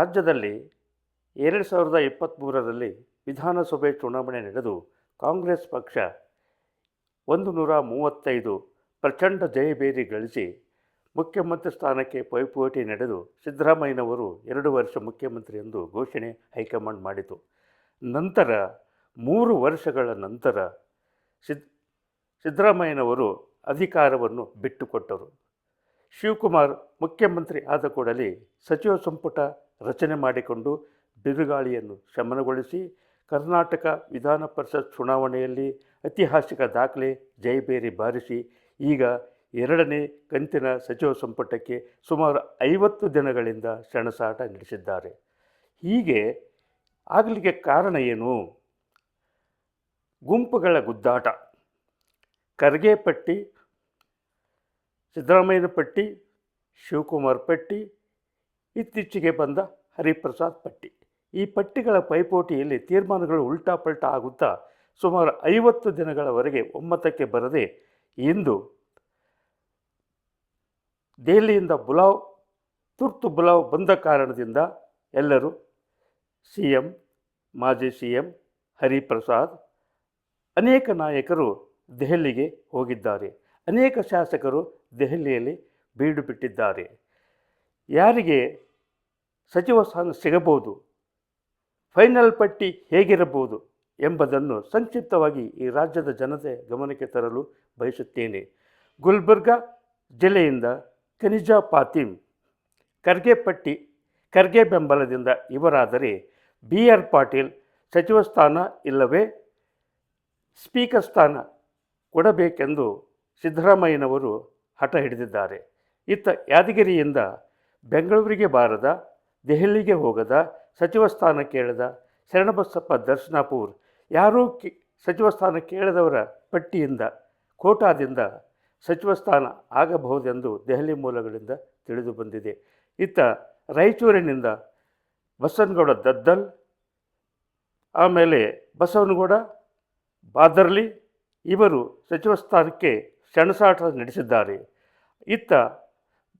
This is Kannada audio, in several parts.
ರಾಜ್ಯದಲ್ಲಿ 2023ರಲ್ಲಿ ವಿಧಾನಸಭೆ ಚುನಾವಣೆ ನಡೆದು ಕಾಂಗ್ರೆಸ್ ಪಕ್ಷ 135 ಪ್ರಚಂಡ ಜಯಭೇರಿ ಗಳಿಸಿ ಮುಖ್ಯಮಂತ್ರಿ ಸ್ಥಾನಕ್ಕೆ ಪೈಪೋಟಿ ನಡೆದು ಸಿದ್ದರಾಮಯ್ಯನವರು 2 ವರ್ಷ ಮುಖ್ಯಮಂತ್ರಿ ಎಂದು ಘೋಷಣೆ ಹೈಕಮಾಂಡ್ ಮಾಡಿತು. ನಂತರ 3 ವರ್ಷಗಳ ನಂತರ ಸಿದ್ದರಾಮಯ್ಯನವರು ಅಧಿಕಾರವನ್ನು ಬಿಟ್ಟುಕೊಟ್ಟರು. ಶಿವಕುಮಾರ್ ಮುಖ್ಯಮಂತ್ರಿ ಆದ ಕೂಡಲೇ ಸಚಿವ ಸಂಪುಟ ರಚನೆ ಮಾಡಿಕೊಂಡು ಬಿರುಗಾಳಿಯನ್ನು ಶಮನಗೊಳಿಸಿ ಕರ್ನಾಟಕ ವಿಧಾನ ಪರಿಷತ್ ಚುನಾವಣೆಯಲ್ಲಿ ಐತಿಹಾಸಿಕ ದಾಖಲೆ ಜಯಭೇರಿ ಬಾರಿಸಿ ಈಗ 2ನೇ ಕಂತಿನ ಸಚಿವ ಸಂಪುಟಕ್ಕೆ ಸುಮಾರು 50 ದಿನಗಳಿಂದ ಸೆಣಸಾಟ ನಡೆಸಿದ್ದಾರೆ. ಹೀಗೆ ಆಗಲಿಕ್ಕೆ ಕಾರಣ ಏನು? ಗುಂಪುಗಳ ಗುದ್ದಾಟ. ಖರ್ಗೆ ಪಟ್ಟಿ, ಸಿದ್ದರಾಮಯ್ಯನ ಪಟ್ಟಿ, ಶಿವಕುಮಾರ್ ಪಟ್ಟಿ, ಇತ್ತೀಚೆಗೆ ಬಂದ ಹರಿಪ್ರಸಾದ್ ಪಟ್ಟಿ. ಈ ಪಟ್ಟಿಗಳ ಪೈಪೋಟಿಯಲ್ಲಿ ತೀರ್ಮಾನಗಳು ಉಲ್ಟಾಪಲ್ಟಾ ಆಗುತ್ತಾ ಸುಮಾರು 50 ದಿನಗಳವರೆಗೆ ಒಮ್ಮತಕ್ಕೆ ಬರದೆ ಇಂದು ದೆಹಲಿಯಿಂದ ತುರ್ತು ಬುಲಾವ್ ಬಂದ ಕಾರಣದಿಂದ ಎಲ್ಲರೂ CM, ಮಾಜಿ CM ಹರಿಪ್ರಸಾದ್, ಅನೇಕ ನಾಯಕರು ದೆಹಲಿಗೆ ಹೋಗಿದ್ದಾರೆ. ಅನೇಕ ಶಾಸಕರು ದೆಹಲಿಯಲ್ಲಿ ಬೀಡು ಬಿಟ್ಟಿದ್ದಾರೆ. ಯಾರಿಗೆ ಸಚಿವ ಸ್ಥಾನ ಸಿಗಬಹುದು, ಫೈನಲ್ ಪಟ್ಟಿ ಹೇಗಿರಬಹುದು ಎಂಬುದನ್ನು ಸಂಕ್ಷಿಪ್ತವಾಗಿ ಈ ರಾಜ್ಯದ ಜನತೆ ಗಮನಕ್ಕೆ ತರಲು ಬಯಸುತ್ತೇನೆ. ಗುಲ್ಬರ್ಗಾ ಜಿಲ್ಲೆಯಿಂದ ಖನಿಜಾ ಪಾತಿಮ್ ಖರ್ಗೆ ಬೆಂಬಲದಿಂದ ಇವರಾದರೆ BR ಪಾಟೀಲ್ ಸಚಿವ ಸ್ಥಾನ ಇಲ್ಲವೇ ಸ್ಪೀಕರ್ ಸ್ಥಾನ ಕೊಡಬೇಕೆಂದು ಸಿದ್ದರಾಮಯ್ಯನವರು ಹಠ ಹಿಡಿದಿದ್ದಾರೆ. ಇತ್ತ ಯಾದಗಿರಿಯಿಂದ ಬೆಂಗಳೂರಿಗೆ ಬಾರದ, ದೆಹಲಿಗೆ ಹೋಗದ, ಸಚಿವ ಸ್ಥಾನ ಕೇಳದ ಶರಣಬಸಪ್ಪ ದರ್ಶನಾಪುರ್ ಯಾರೂ ಸಚಿವ ಸ್ಥಾನ ಕೇಳದವರ ಪಟ್ಟಿಯಿಂದ ಕೋಟಾದಿಂದ ಸಚಿವ ಸ್ಥಾನ ಆಗಬಹುದೆಂದು ದೆಹಲಿ ಮೂಲಗಳಿಂದ ತಿಳಿದು ಬಂದಿದೆ. ಇತ್ತ ರಾಯಚೂರಿನಿಂದ ಬಸನಗೌಡ ದದ್ದಲ್, ಆಮೇಲೆ ಬಸವನಗೌಡ ಬಾದರ್ಲಿ ಇವರು ಸಚಿವ ಸ್ಥಾನಕ್ಕೆ ಸೆಣಸಾಟ ನಡೆಸಿದ್ದಾರೆ. ಇತ್ತ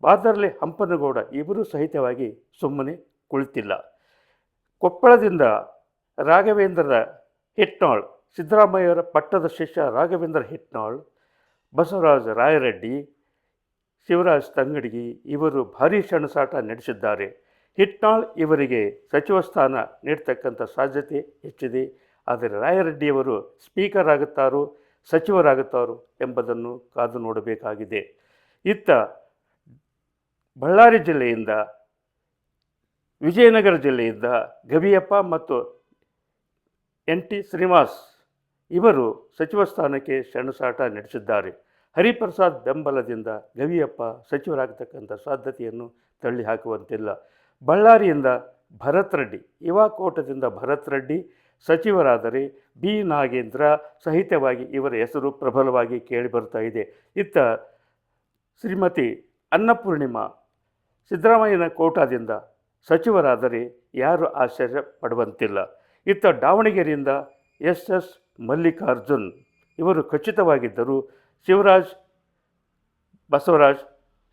ಬಾದರ್ಲಿ ಹಂಪನಗೌಡ ಇವರು ಸಹಿತವಾಗಿ ಸುಮ್ಮನೆ ಕುಳಿತಿಲ್ಲ. ಕೊಪ್ಪಳದಿಂದ ರಾಘವೇಂದ್ರ ಹಿಟ್ನಾಳ್, ಸಿದ್ದರಾಮಯ್ಯವರ ಪಟ್ಟದ ಶಿಷ್ಯ ರಾಘವೇಂದ್ರ ಹಿಟ್ನಾಳ್, ಬಸವರಾಜ ರಾಯರೆಡ್ಡಿ, ಶಿವರಾಜ್ ತಂಗಡಗಿ ಇವರು ಭಾರೀ ಸೆಣಸಾಟ ನಡೆಸಿದ್ದಾರೆ. ಹಿಟ್ನಾಳ್ ಇವರಿಗೆ ಸಚಿವ ಸ್ಥಾನ ನೀಡ್ತಕ್ಕಂಥ ಸಾಧ್ಯತೆ ಹೆಚ್ಚಿದೆ. ಆದರೆ ರಾಯರೆಡ್ಡಿಯವರು ಸ್ಪೀಕರ್ ಆಗುತ್ತಾರೋ ಸಚಿವರಾಗುತ್ತಾರೋ ಎಂಬುದನ್ನು ಕಾದು ನೋಡಬೇಕಾಗಿದೆ. ಇತ್ತ ಬಳ್ಳಾರಿ ಜಿಲ್ಲೆಯಿಂದ, ವಿಜಯನಗರ ಜಿಲ್ಲೆಯಿಂದ ಗವಿಯಪ್ಪ ಮತ್ತು NT ಶ್ರೀನಿವಾಸ್ ಇವರು ಸಚಿವ ಸ್ಥಾನಕ್ಕೆ ಸೆಣಸಾಟ ನಡೆಸಿದ್ದಾರೆ. ಹರಿಪ್ರಸಾದ್ ಬೆಂಬಲದಿಂದ ಗವಿಯಪ್ಪ ಸಚಿವರಾಗತಕ್ಕಂಥ ಸಾಧ್ಯತೆಯನ್ನು ತಳ್ಳಿ ಹಾಕುವಂತಿಲ್ಲ. ಬಳ್ಳಾರಿಯಿಂದ ಭರತ್ ರೆಡ್ಡಿ, ಯುವ ಕೋಟದಿಂದ ಭರತ್ ರೆಡ್ಡಿ ಸಚಿವರಾದರೆ B ನಾಗೇಂದ್ರ ಸಹಿತವಾಗಿ ಇವರ ಹೆಸರು ಪ್ರಬಲವಾಗಿ ಕೇಳಿಬರ್ತಾ ಇದೆ. ಇತ್ತ ಶ್ರೀಮತಿ ಅನ್ನಪೂರ್ಣಿಮಾ ಸಿದ್ದರಾಮಯ್ಯನ ಕೋಟಾದಿಂದ ಸಚಿವರಾದರೆ ಯಾರು ಆಶ್ಚರ್ಯ ಪಡುವಂತಿಲ್ಲ. ಇತ್ತ ದಾವಣಗೆರೆಯಿಂದ SS ಮಲ್ಲಿಕಾರ್ಜುನ್ ಇವರು ಖಚಿತವಾಗಿದ್ದರು.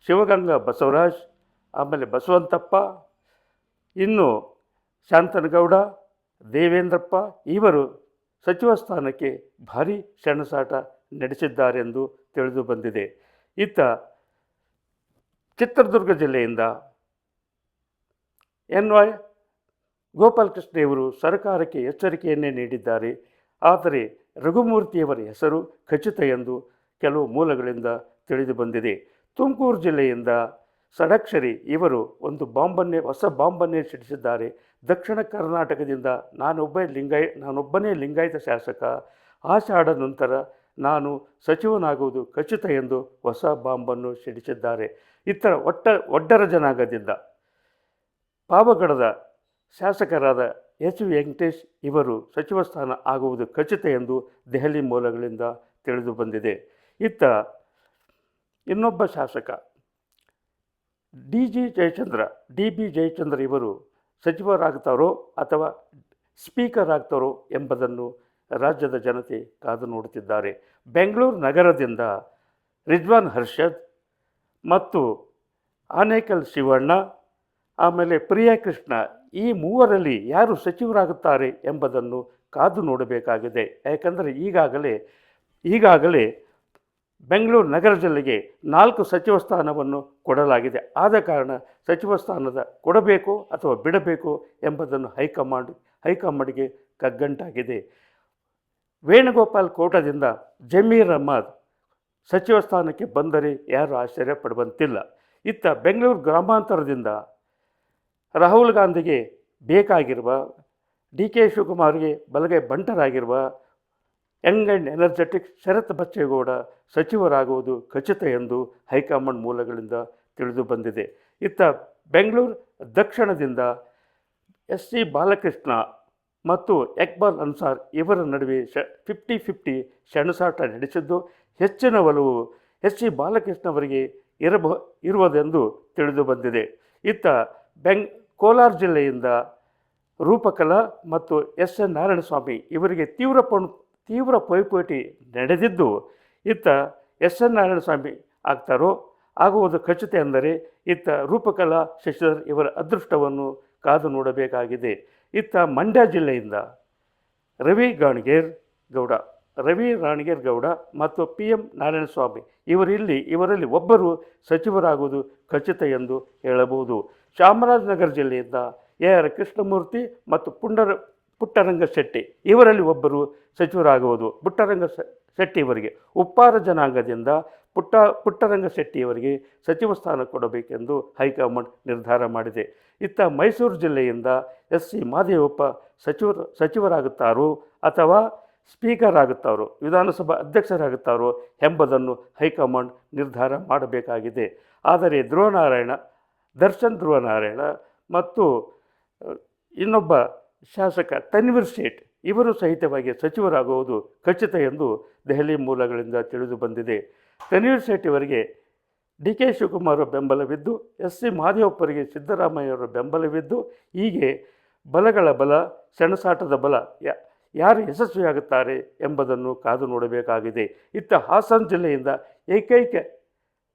ಶಿವಗಂಗಾ ಬಸವರಾಜ್, ಆಮೇಲೆ ಬಸವಂತಪ್ಪ, ಇನ್ನು ಶಾಂತನಗೌಡ, ದೇವೇಂದ್ರಪ್ಪ ಇವರು ಸಚಿವ ಸ್ಥಾನಕ್ಕೆ ಭಾರೀ ಸೆಣಸಾಟ ನಡೆಸಿದ್ದಾರೆಂದು ತಿಳಿದು ಬಂದಿದೆ. ಇತ್ತ ಚಿತ್ರದುರ್ಗ ಜಿಲ್ಲೆಯಿಂದ NY ಗೋಪಾಲಕೃಷ್ಣ ಇವರು ಸರ್ಕಾರಕ್ಕೆ ಎಚ್ಚರಿಕೆಯನ್ನೇ ನೀಡಿದ್ದಾರೆ. ಆದರೆ ರಘುಮೂರ್ತಿಯವರ ಹೆಸರು ಖಚಿತ ಎಂದು ಕೆಲವು ಮೂಲಗಳಿಂದ ತಿಳಿದು ಬಂದಿದೆ. ತುಮಕೂರು ಜಿಲ್ಲೆಯಿಂದ ಷಡಕ್ಷರಿ ಇವರು ಒಂದು ಹೊಸ ಬಾಂಬನ್ನೇ ಸಿಡಿಸಿದ್ದಾರೆ. ದಕ್ಷಿಣ ಕರ್ನಾಟಕದಿಂದ ನಾನೊಬ್ಬನೇ ಲಿಂಗಾಯತ ಶಾಸಕ, ಆಷಾಢ ನಂತರ ನಾನು ಸಚಿವನಾಗುವುದು ಖಚಿತ ಎಂದು ಹೊಸ ಬಾಂಬನ್ನು ಸಿಡಿಸಿದ್ದಾರೆ. ಇತರ ಒಡ್ಡರ ಜನಾಂಗದಿಂದ ಪಾವಗಡದ ಶಾಸಕರಾದ H. ವೆಂಕಟೇಶ್ ಇವರು ಸಚಿವ ಸ್ಥಾನ ಆಗುವುದು ಖಚಿತ ಎಂದು ದೆಹಲಿ ಮೂಲಗಳಿಂದ ತಿಳಿದು ಬಂದಿದೆ. ಇತ್ತ ಇನ್ನೊಬ್ಬ ಶಾಸಕ DB ಜಯಚಂದ್ರ ಇವರು ಸಚಿವರಾಗ್ತಾರೋ ಅಥವಾ ಸ್ಪೀಕರ್ ಆಗ್ತಾರೋ ಎಂಬುದನ್ನು ರಾಜ್ಯದ ಜನತೆ ಕಾದು ನೋಡುತ್ತಿದ್ದಾರೆ. ಬೆಂಗಳೂರು ನಗರದಿಂದ ರಿಜ್ವಾನ್ ಹರ್ಷದ್ ಮತ್ತು ಆನೇಕಲ್ ಶಿವಣ್ಣ, ಆಮೇಲೆ ಪ್ರಿಯಾ ಕೃಷ್ಣ ಈ ಮೂವರಲ್ಲಿ ಯಾರು ಸಚಿವರಾಗುತ್ತಾರೆ ಎಂಬುದನ್ನು ಕಾದು ನೋಡಬೇಕಾಗಿದೆ. ಯಾಕಂದರೆ ಈಗಾಗಲೇ ಬೆಂಗಳೂರು ನಗರ ಜಿಲ್ಲೆಗೆ 4 ಸಚಿವ ಸ್ಥಾನವನ್ನು ಕೊಡಲಾಗಿದೆ. ಆದ ಕಾರಣ ಸಚಿವ ಸ್ಥಾನದ ಕೊಡಬೇಕು ಅಥವಾ ಬಿಡಬೇಕು ಎಂಬುದನ್ನು ಹೈಕಮಾಂಡ್ಗೆ ಕಗ್ಗಂಟಾಗಿದೆ. ವೇಣುಗೋಪಾಲ್ ಕೋಟದಿಂದ ಜಮೀರ್ ಅಹ್ಮದ್ ಸಚಿವ ಸ್ಥಾನಕ್ಕೆ ಬಂದರೆ ಯಾರು ಆಶ್ಚರ್ಯ ಪಡುವಂತಿಲ್ಲ. ಇತ್ತ ಬೆಂಗಳೂರು ಗ್ರಾಮಾಂತರದಿಂದ ರಾಹುಲ್ ಗಾಂಧಿಗೆ ಬೇಕಾಗಿರುವ, ಡಿ ಕೆ ಶಿವಕುಮಾರ್ಗೆ ಬಲಗೈ ಬಂಟರಾಗಿರುವ Young and energetic Sharath Bachegowda ಸಚಿವರಾಗುವುದು ಖಚಿತ ಎಂದು ಹೈಕಮಾಂಡ್ ಮೂಲಗಳಿಂದ ತಿಳಿದು ಬಂದಿದೆ. ಇತ್ತ ಬೆಂಗಳೂರು ದಕ್ಷಿಣದಿಂದ ಎಸ್ ಸಿ ಬಾಲಕೃಷ್ಣ ಮತ್ತು ಇಕ್ಬಾಲ್ ಅನ್ಸಾರ್ ಇವರ ನಡುವೆ 50-50 ಸೆಣಸಾಟ ನಡೆಸಿದ್ದು ಹೆಚ್ಚಿನ ಒಲವು ಎಸ್ ಸಿ ಬಾಲಕೃಷ್ಣ ಅವರಿಗೆ ಇರುವುದೆಂದು ತಿಳಿದು ಬಂದಿದೆ. ಇತ್ತ ಕೋಲಾರ ಜಿಲ್ಲೆಯಿಂದ ರೂಪಕಲಾ ಮತ್ತು ಎಸ್ ಎನ್ ನಾರಾಯಣಸ್ವಾಮಿ ಇವರಿಗೆ ತೀವ್ರ ಪೈಪೋಟಿ ನಡೆದಿದ್ದು, ಇತ್ತ ಎಸ್ ಎನ್ ನಾರಾಯಣಸ್ವಾಮಿ ಆಗುವುದು ಖಚಿತ ಎಂದರೆ ಇತ್ತ ರೂಪಕಲಾ ಶಶಿಧರ್ ಇವರ ಅದೃಷ್ಟವನ್ನು ಕಾದು ನೋಡಬೇಕಾಗಿದೆ. ಇತ್ತ ಮಂಡ್ಯ ಜಿಲ್ಲೆಯಿಂದ ರವಿ ರಾಣಿಗೇರ್ ಗೌಡ ಮತ್ತು ಪಿ ಎಂ ನಾರಾಯಣಸ್ವಾಮಿ ಇವರಲ್ಲಿ ಒಬ್ಬರು ಸಚಿವರಾಗುವುದು ಖಚಿತ ಎಂದು ಹೇಳಬಹುದು. ಚಾಮರಾಜನಗರ ಜಿಲ್ಲೆಯಿಂದ AR ಕೃಷ್ಣಮೂರ್ತಿ ಮತ್ತು ಪುಟ್ಟರಂಗ ಶೆಟ್ಟಿ ಇವರಲ್ಲಿ ಒಬ್ಬರು ಸಚಿವರಾಗುವುದು. ಪುಟ್ಟರಂಗ ಶೆಟ್ಟಿ ಇವರಿಗೆ ಉಪ್ಪಾರ ಜನಾಂಗದಿಂದ ಪುಟ್ಟರಂಗ ಶೆಟ್ಟಿಯವರಿಗೆ ಸಚಿವ ಸ್ಥಾನ ಕೊಡಬೇಕೆಂದು ಹೈಕಮಾಂಡ್ ನಿರ್ಧಾರ ಮಾಡಿದೆ. ಇತ್ತ ಮೈಸೂರು ಜಿಲ್ಲೆಯಿಂದ ಎಸ್ ಸಿ ಮಾದೇವಪ್ಪ ಸಚಿವರಾಗುತ್ತಾರೋ ಅಥವಾ ಸ್ಪೀಕರ್ ಆಗುತ್ತಾರೋ, ವಿಧಾನಸಭಾ ಅಧ್ಯಕ್ಷರಾಗುತ್ತಾರೋ ಎಂಬುದನ್ನು ಹೈಕಮಾಂಡ್ ನಿರ್ಧಾರ ಮಾಡಬೇಕಾಗಿದೆ. ಆದರೆ ದರ್ಶನ್ ಧ್ರುವನಾರಾಯಣ ಮತ್ತು ಇನ್ನೊಬ್ಬ ಶಾಸಕ ತನ್ವೀರ್ ಸೇಠ್ ಇವರು ಸಹಿತವಾಗಿ ಸಚಿವರಾಗುವುದು ಖಚಿತ ಎಂದು ದೆಹಲಿ ಮೂಲಗಳಿಂದ ತಿಳಿದು ಬಂದಿದೆ. ತನ್ವೀರ್ ಸೇಠ್ ಇವರಿಗೆ ಡಿ ಕೆ ಶಿವಕುಮಾರ್ ಬೆಂಬಲವಿದ್ದು, ಎಸ್ ಸಿ ಮಾದೇವಪ್ಪರಿಗೆ ಸಿದ್ದರಾಮಯ್ಯವರ ಬೆಂಬಲವಿದ್ದು, ಹೀಗೆ ಬಲಗಳ ಬಲ, ಸೆಣಸಾಟದ ಬಲ ಯಾರು ಯಶಸ್ವಿಯಾಗುತ್ತಾರೆ ಎಂಬುದನ್ನು ಕಾದು ನೋಡಬೇಕಾಗಿದೆ. ಇತ್ತ ಹಾಸನ ಜಿಲ್ಲೆಯಿಂದ ಏಕೈಕ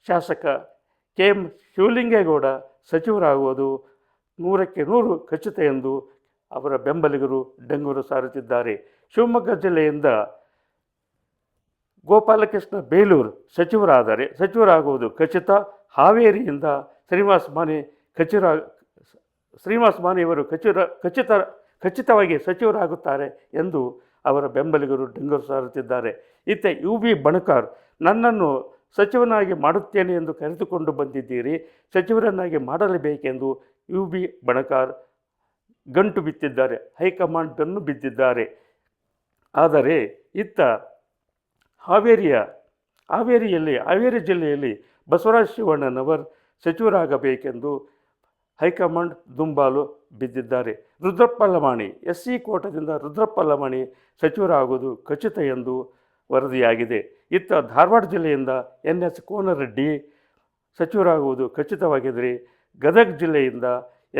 ಶಾಸಕ KM ಶಿವಲಿಂಗೇಗೌಡ ಸಚಿವರಾಗುವುದು 100% ಖಚಿತ ಎಂದು ಅವರ ಬೆಂಬಲಿಗರು ಡಂಗೂರು ಸಾರುತ್ತಿದ್ದಾರೆ. ಶಿವಮೊಗ್ಗ ಜಿಲ್ಲೆಯಿಂದ ಗೋಪಾಲಕೃಷ್ಣ ಬೇಲೂರು ಸಚಿವರಾಗುವುದು ಖಚಿತ. ಹಾವೇರಿಯಿಂದ ಶ್ರೀನಿವಾಸ್ ಮಾನೆ ಇವರು ಖಚಿತವಾಗಿ ಸಚಿವರಾಗುತ್ತಾರೆ ಎಂದು ಅವರ ಬೆಂಬಲಿಗರು ಡಂಗೂರು ಸಾರುತ್ತಿದ್ದಾರೆ. ಇತ್ತ UB ಬಣಕಾರ್, ನನ್ನನ್ನು ಸಚಿವನಾಗಿ ಮಾಡುತ್ತೇನೆ ಎಂದು ಕರೆದುಕೊಂಡು ಬಂದಿದ್ದೀರಿ, ಸಚಿವರನ್ನಾಗಿ ಮಾಡಲೇಬೇಕೆಂದು UB ಬಣಕಾರ್ ಗಂಟು ಬಿತ್ತಿದ್ದಾರೆ, ಹೈಕಮಾಂಡ್ ಬೆನ್ನು ಬಿದ್ದಿದ್ದಾರೆ. ಆದರೆ ಇತ್ತ ಹಾವೇರಿ ಜಿಲ್ಲೆಯಲ್ಲಿ ಬಸವರಾಜ ಶಿವಣ್ಣನವರು ಸಚಿವರಾಗಬೇಕೆಂದು ಹೈಕಮಾಂಡ್ ದುಂಬಾಲು ಬಿದ್ದಿದ್ದಾರೆ. ರುದ್ರಪ್ಪ ಲಮಾಣಿ SC ಕೋಟದಿಂದ ರುದ್ರಪ್ಪ ಲಮಾಣಿ ಸಚಿವರಾಗುವುದು ಖಚಿತ ಎಂದು ವರದಿಯಾಗಿದೆ. ಇತ್ತ ಧಾರವಾಡ ಜಿಲ್ಲೆಯಿಂದ NS ಕೋನರೆಡ್ಡಿ ಸಚಿವರಾಗುವುದು ಖಚಿತವಾಗಿದ್ದರೆ, ಗದಗ ಜಿಲ್ಲೆಯಿಂದ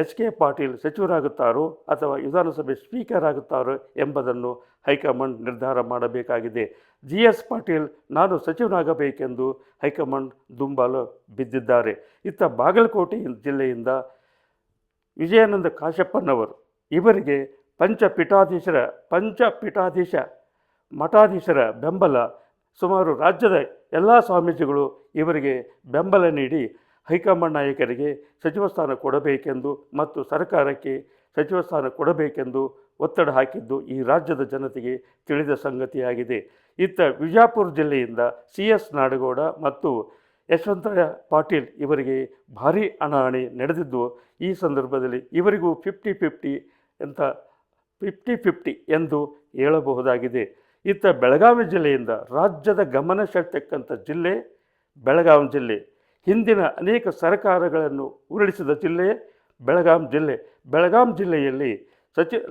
HK ಪಾಟೀಲ್ ಸಚಿವರಾಗುತ್ತಾರೋ ಅಥವಾ ವಿಧಾನಸಭೆ ಸ್ಪೀಕರ್ ಆಗುತ್ತಾರೋ ಎಂಬುದನ್ನು ಹೈಕಮಾಂಡ್ ನಿರ್ಧಾರ ಮಾಡಬೇಕಾಗಿದೆ. GS ಪಾಟೀಲ್ ನಾನು ಸಚಿವನಾಗಬೇಕೆಂದು ಹೈಕಮಾಂಡ್ ದುಂಬಾಲು ಬಿದ್ದಿದ್ದಾರೆ. ಇತ್ತ ಬಾಗಲಕೋಟೆ ಜಿಲ್ಲೆಯಿಂದ ವಿಜಯಾನಂದ ಕಾಶಪ್ಪನವರು ಇವರಿಗೆ ಪಂಚಪೀಠಾಧೀಶ ಮಠಾಧೀಶರ ಬೆಂಬಲ, ಸುಮಾರು ರಾಜ್ಯದ ಎಲ್ಲ ಸ್ವಾಮೀಜಿಗಳು ಇವರಿಗೆ ಬೆಂಬಲ ನೀಡಿ ಹೈಕಮಾಂಡ್ ನಾಯಕರಿಗೆ ಸಚಿವ ಸ್ಥಾನ ಕೊಡಬೇಕೆಂದು ಮತ್ತು ಸರ್ಕಾರಕ್ಕೆ ಸಚಿವ ಸ್ಥಾನ ಕೊಡಬೇಕೆಂದು ಒತ್ತಡ ಹಾಕಿದ್ದು ಈ ರಾಜ್ಯದ ಜನತೆಗೆ ತಿಳಿದ ಸಂಗತಿಯಾಗಿದೆ. ಇತ್ತ ವಿಜಯಪುರ ಜಿಲ್ಲೆಯಿಂದ CS ನಾಡಗೌಡ ಮತ್ತು ಯಶವಂತರಾಯ ಪಾಟೀಲ್ ಇವರಿಗೆ ಭಾರೀ ಹಣಾಹಣಿ ನಡೆದಿದ್ದು, ಈ ಸಂದರ್ಭದಲ್ಲಿ ಇವರಿಗೂ 50-50 ಎಂದು ಹೇಳಬಹುದಾಗಿದೆ. ಇತ್ತ ಬೆಳಗಾವಿ ಜಿಲ್ಲೆಯಿಂದ ರಾಜ್ಯದ ಗಮನ ಸೆಳೆತಕ್ಕಂಥ ಜಿಲ್ಲೆ ಬೆಳಗಾವಿ ಜಿಲ್ಲೆ, ಹಿಂದಿನ ಅನೇಕ ಸರ್ಕಾರಗಳನ್ನು ಉರುಳಿಸಿದ ಜಿಲ್ಲೆ ಬೆಳಗಾಂ ಜಿಲ್ಲೆಯಲ್ಲಿ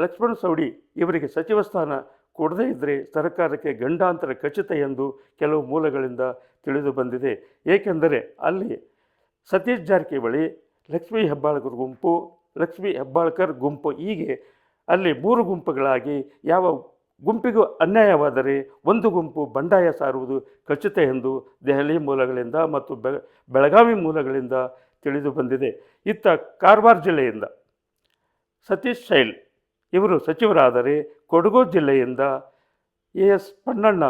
ಲಕ್ಷ್ಮಣ ಸವಡಿ ಇವರಿಗೆ ಸಚಿವ ಸ್ಥಾನ ಕೊಡದೇ ಇದ್ದರೆ ಸರ್ಕಾರಕ್ಕೆ ಗಂಡಾಂತರ ಖಚಿತ ಎಂದು ಕೆಲವು ಮೂಲಗಳಿಂದ ತಿಳಿದು ಬಂದಿದೆ. ಏಕೆಂದರೆ ಅಲ್ಲಿ ಸತೀಶ್ ಜಾರಕಿಹೊಳಿ, ಲಕ್ಷ್ಮೀ ಹೆಬ್ಬಾಳ್ಕರ್ ಗುಂಪು ಹೀಗೆ ಅಲ್ಲಿ 3 ಗುಂಪುಗಳಾಗಿ ಯಾವ ಗುಂಪಿಗೂ ಅನ್ಯಾಯವಾದರೆ ಒಂದು ಗುಂಪು ಬಂಡಾಯ ಸಾರುವುದು ಖಚಿತ ಎಂದು ದೆಹಲಿ ಮೂಲಗಳಿಂದ ಮತ್ತು ಬೆಳಗಾವಿ ಮೂಲಗಳಿಂದ ತಿಳಿದು ಬಂದಿದೆ. ಇತ್ತ ಕಾರವಾರ ಜಿಲ್ಲೆಯಿಂದ ಸತೀಶ್ ಶೈಲ್ ಇವರು ಸಚಿವರಾದರೆ, ಕೊಡಗು ಜಿಲ್ಲೆಯಿಂದ ಎಸ್ ಪಣ್ಣಣ್ಣ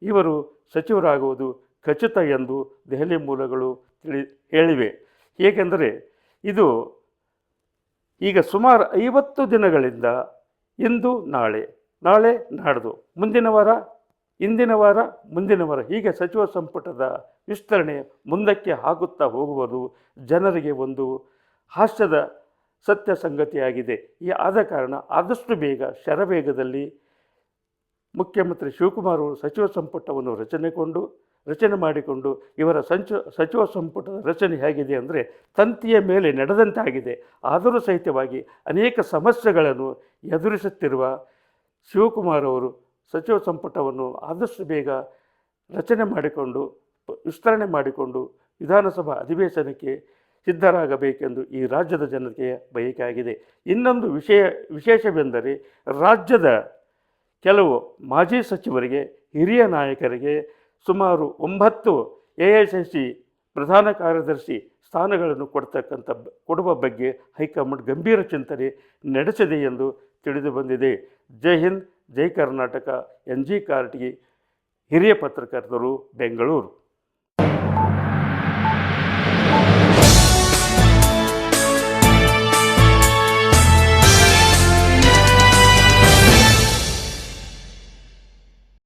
ಇವರು ಸಚಿವರಾಗುವುದು ಖಚಿತ ಎಂದು ದೆಹಲಿ ಮೂಲಗಳು ಹೇಳಿವೆ. ಏಕೆಂದರೆ ಇದು ಈಗ ಸುಮಾರು 50 ದಿನಗಳಿಂದ ಇಂದು ನಾಳೆ, ನಾಳೆ ನಾಡ್ದು, ಮುಂದಿನ ವಾರ, ಇಂದಿನ ವಾರ, ಮುಂದಿನ ವಾರ ಹೀಗೆ ಸಚಿವ ಸಂಪುಟದ ವಿಸ್ತರಣೆ ಮುಂದಕ್ಕೆ ಆಗುತ್ತಾ ಹೋಗುವುದು ಜನರಿಗೆ ಒಂದು ಹಾಸ್ಯದ ಸತ್ಯ ಸಂಗತಿಯಾಗಿದೆ. ಆದ ಕಾರಣ ಆದಷ್ಟು ಬೇಗ ಶರವೇಗದಲ್ಲಿ ಮುಖ್ಯಮಂತ್ರಿ ಶಿವಕುಮಾರ್ ಅವರು ಸಚಿವ ಸಂಪುಟವನ್ನು ರಚನೆ ಮಾಡಿಕೊಂಡು ಇವರ ಸಚಿವ ಸಂಪುಟದ ರಚನೆ ಹೇಗಿದೆ ಅಂದರೆ ತಂತಿಯ ಮೇಲೆ ನಡೆದಂತಾಗಿದೆ. ಆದರೂ ಸಹಿತವಾಗಿ ಅನೇಕ ಸಮಸ್ಯೆಗಳನ್ನು ಎದುರಿಸುತ್ತಿರುವ ಶಿವಕುಮಾರ್ ಅವರು ಸಚಿವ ಸಂಪುಟವನ್ನು ಆದಷ್ಟು ಬೇಗ ರಚನೆ ಮಾಡಿಕೊಂಡು ವಿಸ್ತರಣೆ ಮಾಡಿಕೊಂಡು ವಿಧಾನಸಭಾ ಅಧಿವೇಶನಕ್ಕೆ ಸಿದ್ಧರಾಗಬೇಕೆಂದು ಈ ರಾಜ್ಯದ ಜನತೆಯ ಬಯಕೆ ಆಗಿದೆ. ಇನ್ನೊಂದು ವಿಶೇಷವೆಂದರೆ ರಾಜ್ಯದ ಕೆಲವು ಮಾಜಿ ಸಚಿವರಿಗೆ, ಹಿರಿಯ ನಾಯಕರಿಗೆ ಸುಮಾರು 9 AICC ಪ್ರಧಾನ ಕಾರ್ಯದರ್ಶಿ ಸ್ಥಾನಗಳನ್ನು ಕೊಡುವ ಬಗ್ಗೆ ಹೈಕಮಾಂಡ್ ಗಂಭೀರ ಚಿಂತನೆ ನಡೆಸಿದೆ ಎಂದು ತಿಳಿದು ಬಂದಿದೆ. ಜೈ ಹಿಂದ್, ಜೈ ಕರ್ನಾಟಕ. NG ಕಾರ್ಟಗಿ, ಹಿರಿಯ ಪತ್ರಕರ್ತರು, ಬೆಂಗಳೂರು.